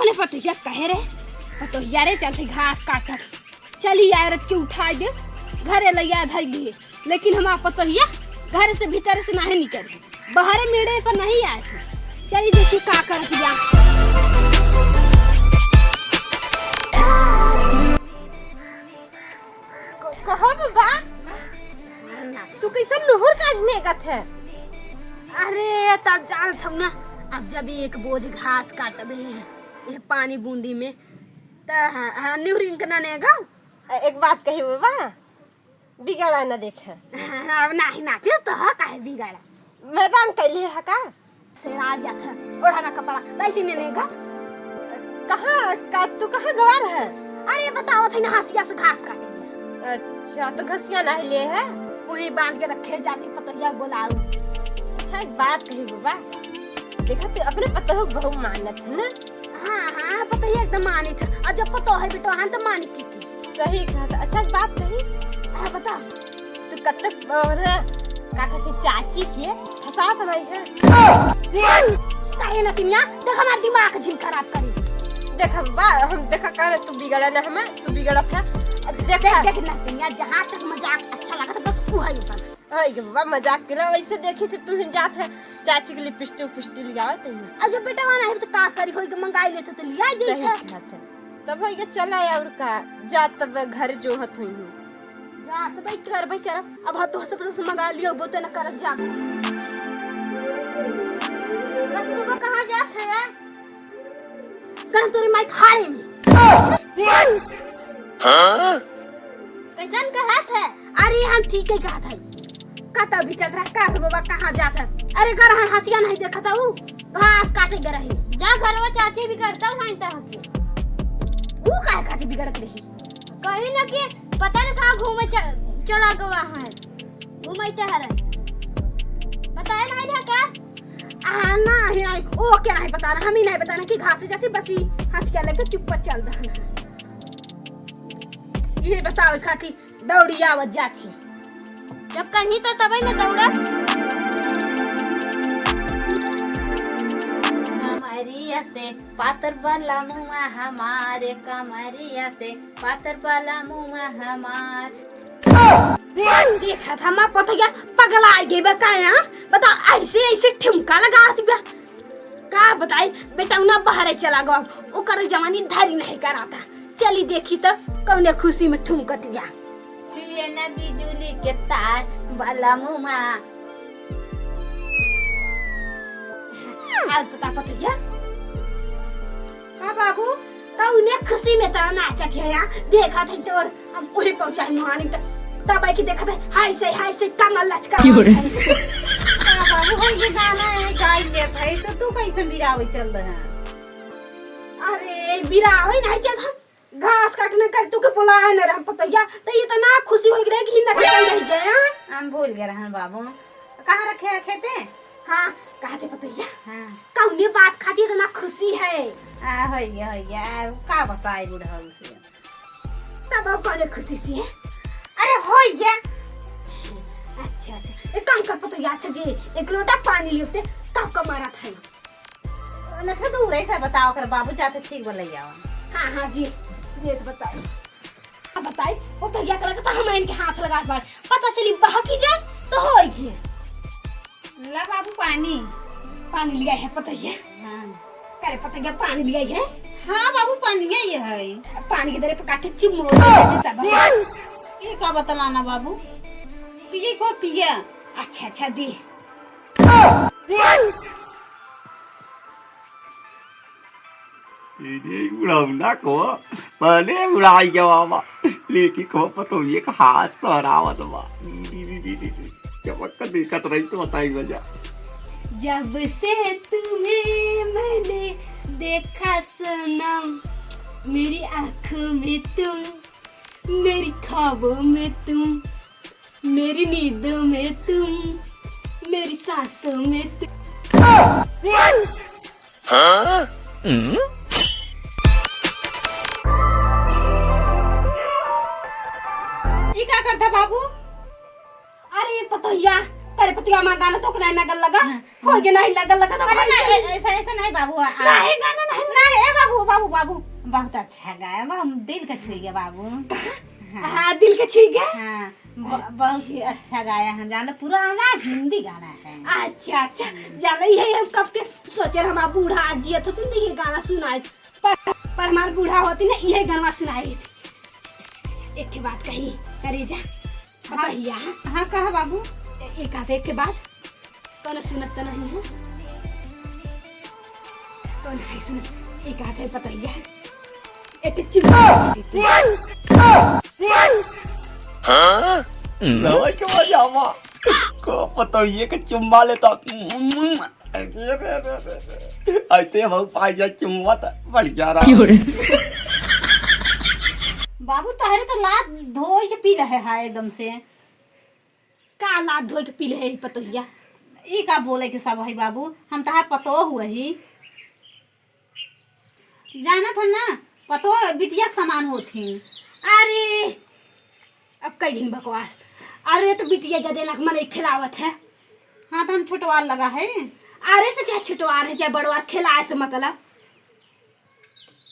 अरे पतोहिया कहे रे पतोहिया रे चल घास काट चली आरत के उठा दे घरे लैया धर लिए लेकिन हम पतोहिया घर से भीतर से नहीं निकल बाहर मेड़े पर नहीं आए से चली देखी का करत जा कहो बाबा तू कैसे नहर काटने गत है। अरे तब जान थम ना अब जब एक बोझ घास काटबे ये पानी बूंदी में त न्यूरिन कना ने गा एक बात कही बाबा बिगड़ा न देखे अब नहीं ना के तो काहे बिगाड़ा मैदान कैले है का से आ जाता ओढ़ाना कपड़ा तैसे ने गा कहां का तू कहां गवार है। अरे बताओ थे ना हंसिया से घास काटे अच्छा तो घसिया नहीं लिए है वही बांध के रखे जाती पतोहिया बोलाऊ। अच्छा एक बात कही बाबा देखा तू अपने पतो बहु मानत है ना। हाँ पतोहिया एकदम मानी था और जब पतो है बेटा हां तो मानी की सही कहा। अच्छा एक बात कही हां बता तू कब तक का कहते चाची के फंसा तो नहीं है करे ना तिनिया देख हमार दिमाग झिल खराब करी देख हम देखा कर तू बिगड़ा ना हमें तू बिगड़ा था देख ना तिनिया जहां तक मजाक अच्छा लगा तो बस तू है ऊपर हाय के बाबा मजाक कर वैसे देखी थी तू हिन जात है चाची के लिए पिस्टू लियावे तू अब जब बेटा वाला है तो का करी होई के मंगाई लेते तो लिया जाई था तब होई के चला और का जा तब घर जो हत हुई जा तो भाई कर अब हाथ तो से मंगा लियो वो तो न करत जा सुबह कहां जात है कर तोरी माई खाड़े में हां कैसन कहत है। अरे हम ठीक है कहत है कता भी चल रहा का बाबा कहां जात है। अरे घर हंसिया नहीं देखत हूं घास काटे ग रही जा घरवा चाची भी करता हूं त हके वो काहे खाती बिगड़त रही कहीं ना कि पता न कहां घूमे चला गवा है घूमते हरे बताए नहीं था का नहीं ओ क्या नहीं बता रहा हम ही नहीं बताना कि घास से जाती बस ही हंसिया लेके चुप चल रहा ये बताओ खाती दौड़ी आवत जाती जब कहीं तो तबे न दौड़ा कमरिया से पातर वाला मुआ हमारे कमरिया से पातर वाला मुआ हमार देखा था मां पतोहिया पगला गई बताया बता ऐसे ठुमका लगा दिया का बताई बेटा ना बाहर चला गया ओकर जवानी धरी नहीं कराता चली देखी तो कौने खुशी में ठुमकत गया छुए न बिजुली के तार वाला मुआ आज पता पतोहिया का बाबू कौने खुशी में तो नाचत है यार देखा था तो हम वही पहुंचाई मुहानी तब आई की देखा था हाय से कमर लचका बाबू हो ये गाना है गाई देत है तो तू कैसे बिरावे चल रहा है। अरे बिरावे नहीं चल हम घास काटने कर तू के बुलाए न हम पतोहिया तो ये तो ना खुशी हो गई कि न कहीं नहीं गए हम भूल गए रहन बाबू कहां रखे है खेते हां कहते पतोहिया हां कौने बात खाती तो ना खुशी है होइया का बताए बुढ़ा उसे तब अब कौन खुशी सी है अरे होइया अच्छा एक काम कर पतोहिया अच्छा जी एक लोटा पानी लियोते तब का मारा था न से दूर ऐसा बताओ कर बाबू जाते ठीक बोले जाओ। हां जी ये तो बताओ अब बताई पतोहिया का लगता हम इनके हाथ लगा बार पता चली बहकी जाए तो होई ला बाबू पानी लिया है पतोहिया हां करे पतोहिया पानी लिया है हां बाबू पानी है पानी के दरे पे काटे चुम्मो देते तब ये का बतलाना बाबू पिए को पिया अच्छा दी ये उड़ाउना को पहले उड़ाई जवाबा लेकिन को पतो ये का हाथ सरावत बा चमक दिक्कत रही तो बताई वजह जब से तुम्हें मैंने देखा सनम मेरी आंखों में तुम मेरी ख्वाबों में तुम मेरी नींदों में तुम मेरी सांसों में तुम हाँ ये क्या करता बाबू अरे पतोहिया तेरे पतिया मां गाना तो नहीं लगल लगा हो गया नहीं लगल लगा तो ऐसा नहीं बाबू नहीं गाना नहीं नहीं ए बाबू बाबू बाबू बहुत अच्छा गाया हम दिल का छू गया बाबू। हाँ दिल के छू गया। हाँ बहुत ही अच्छा गाया है जाना पूरा ना हिंदी गाना है। अच्छा अच्छा जाना यही हम कब के सोचे हमारा बूढ़ा जियत होती ना ये गाना सुनाए पर हमारा बूढ़ा होती ना यही गाना सुनाई थी। एक के बात कही करे जा भैया। हाँ कहा बाबू। एक आधे एक के बाद कौन सुनत तो नहीं है कौन है सुनत एक आधे बताइए एक चुम्मा लवर के मजावा को पतो ये के चुम्मा लेता आते बहु पाई जा चुम्मा त बढ़ जा रहा। बाबू तहरे तो लात धो के पी रहे है एकदम से। का लात धो के पी ले पतोहिया। ई का बोले के सब है बाबू हम तहार पतो हुए ही जाना था ना पतो बिटिया के समान होती। अरे अब कई दिन बकवास। अरे तो बिटिया जा देना मन खिलावत है। हाँ तो हम छोटवार लगा है। अरे तो चाहे छोटवार है चाहे बड़वार खिलाए से मतलब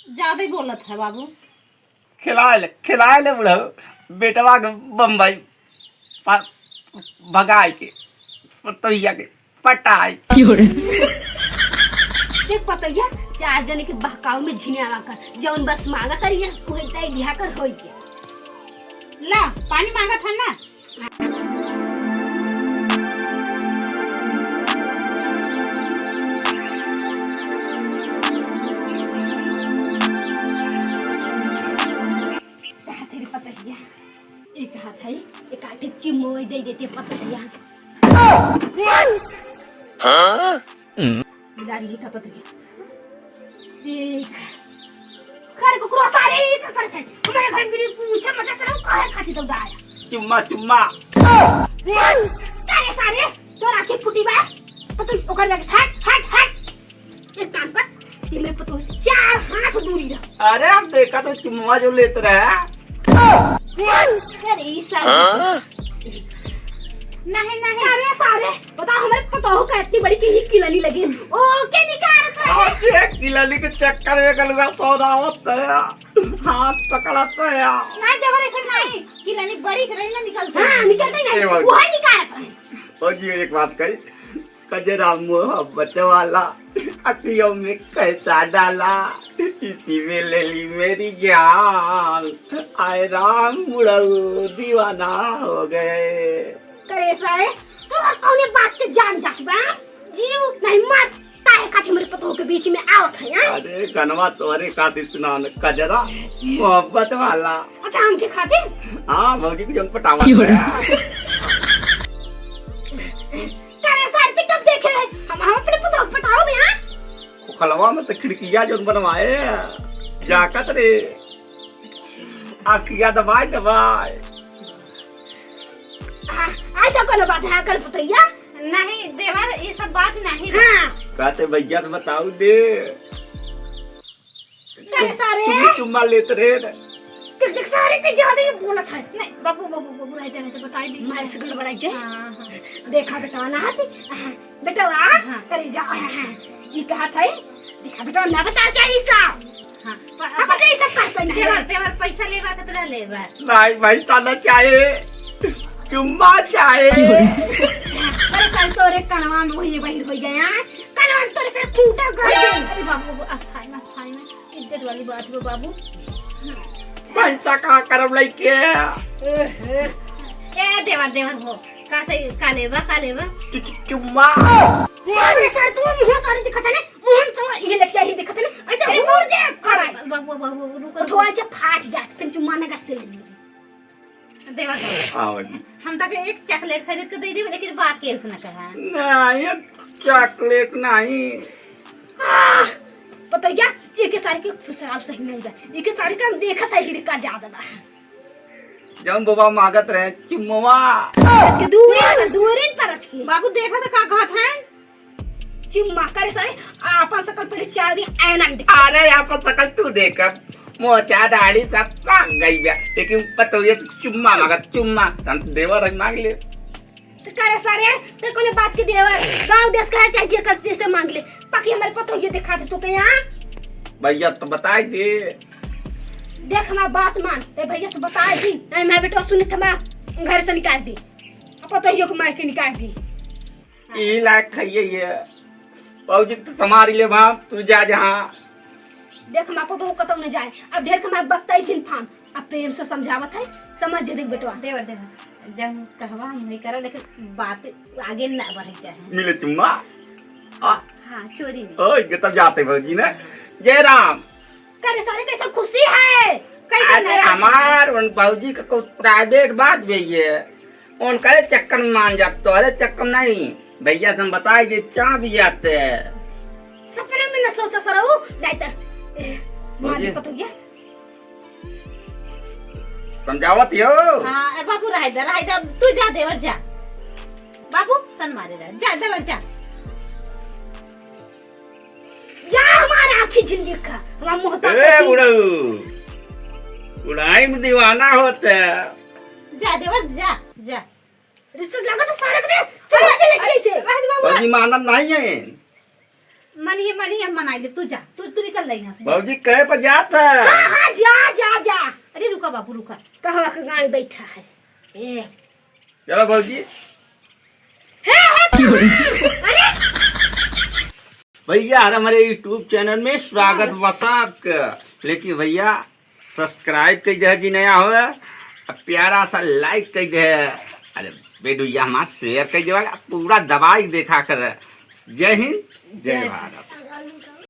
ज्यादा ही बोलत है बाबू। खिलाए ले बुढ़ो बेटवा के बम्बई भगाए के पतोहिया के पटाई। देख पतोहिया 4 जने के बहकाव में झिने आवा कर जौन बस मांगा करिए वही दे दिया कर होई के। ला पानी मांगा था ना। तेरी पतोहिया एक हाथ है एक आठे चिमोई दे देते पतोहिया। बिलारी ही था पतोहिया। देख घर को क्रॉस आ रही का कर छै हमारे घर मेरी पूछे मजा से लोग काहे खाती तो आया चुम्मा चुम्मा करे सारे तो राखी फुटी बा पतो ओकर जाके हट एक काम कर ये मेरे पतो 4 हाथ दूरी रह। अरे अब देखा तो चुम्मा जो लेते रहे करे सारे नहीं अरे सारे बता हमारे पतो का इतनी बड़ी की ही किलनी लगी ओ के निकाल रहा है किलनी के चक्कर में गलगा सौदावत है हाथ पकड़ता है। नहीं देवर ऐसे नहीं किलानी बड़ी रही ना निकलता हां निकलता ही नहीं वो ही निकाल है। ओ जी एक बात कही कजरा मोहब्बत वाला अखियों में कैसा डाला इसी में ले ली मेरी जान आए राम बुढ़ऊ दीवाना हो गए। करे सारे तू और कौन बात के जान जाती बा जीव नहीं मत काहे खाती मेरे पतो के बीच में आवत है यार। अरे गनवा तोरे खातिर सुनान कजरा मोहब्बत वाला। अच्छा हम के खातिर हाँ भौजी को जन पटावा करे सारे ते कब देखे हम अपने पतो पटाओ में हां खलवा में तो खिड़कियां जन बनवाए जाकत रे आखिया दबाए ऐसा कोई बात है कर पतोहिया। नहीं देवर ये सब बात नहीं। हां कहते भैया तो बताऊ दे करे सारे चुम्मा लेते रहे देख सारे ते ज्यादा ही बोलत है। नहीं बाबू रहते रहते बताई दे मारे से गड़बड़ाई जाए। हाँ। देखा बेटा ना हाथी बेटा आ करे जा ये कहा था देखा बेटा ना बता चाहिए सब। हाँ अब ये सब करते नहीं देवर पैसा लेवा कितना लेवा नहीं भाई साला चाहे चुम्मा चाहे अरे साल तोरे कनवा में वही बहिर हो गया कनवा तोरे से फूटा कर दे। अरे बाबू अस्थाई में इज्जत वाली बात है बाबू। पैसा कहाँ करब लइके ए देवर हो का लेवा चुम्मा अरे सर तू मुंह सारी दिखत है मुंह तो ये लग ही दिखत है। अच्छा मोर दे कराई बाबू रुको थोड़ा से फाट जात फिर चुम्मा ना गसे देवर आओ जी हम तक एक चॉकलेट खरीद के दे दी लेकिन बात के उसने कहा नहीं चॉकलेट नहीं पता क्या एक सारी के शराब सही नहीं जाए एक सारी का हम देखत है हिरका ज्यादा बा जब बाबा मांगत रहे चुम्मा आज के दूरी पर आज की बाबू देखा तो का कहत है चुम्मा करे सारे आपन सकल पहले 4 दिन आईना में अरे यहाँ पर सकल तू देख मोचा दाढ़ी सब काट गई बे लेकिन पतो ये चुम्मा मांगत चुम्मा तन देवर मांग ले तो करे सारे ते कोने बात के देवर गांव देश का चाहे जे कस जैसे मांग ले बाकी हमारे पतो ये दिखा दे तो के यहां भैया तो बताई दे। देख हमारा बात मान ए भैया से बता दी नहीं मैं बेटा सुने थमा घर से निकाल दी अब तो यो को मार के निकाल दी ई लायक खाइए ये बाबूजी तो तुम्हारी ले बाप तू जा जहाँ। देख हमारा तो कतौ न जाए अब ढेर के मैं बकताई छिन फान अब प्रेम से समझावत है समझ जे देख बेटवा देवर देवर जब कहवा हम नहीं करो लेकिन बात आगे ना बढ़े चाहे। मिले चुम्मा हाँ चोरी में ओए ये तब जाते बाबूजी ने। जय राम। करे सारे कैसे खुशी है अरे हमार उन बाबूजी का कोई प्राइवेट बात भी है उन करे चक्कर में मान जाते तो अरे चक्कर नहीं भैया से हम बताए कि चाँ भी जाते हैं। सपने में न सोचा सरो नहीं तो मार पतो ये समझावत हो। हाँ बाबू रह दे तू जा देवर जा बाबू सन मारे जा देवर जा जा हमारा आँखी झिल देखा हमारा मोहता ए उड़ाई में दीवाना होता है। जा देवर जा जा रिश्ते लगा तो सारे को चल चल कैसे बाबूजी मानत नहीं है। मनिए मनाई दे तू जा तू निकल ले यहाँ से। बाबूजी कहे पर जाता है। हाँ जा जा जा अरे रुका बाबू रुका कहवा का गाड़ी बैठा है ए चलो बाबूजी। अरे भैया हमारे यूट्यूब चैनल में स्वागत बसा आपका। लेकिन भैया सब्सक्राइब कर दे जी नया हो प्यारा सा लाइक कर दे अरे बेडुया हमारा शेयर कर दे पूरा दबाई देखा कर। जय हिंद जय भारत।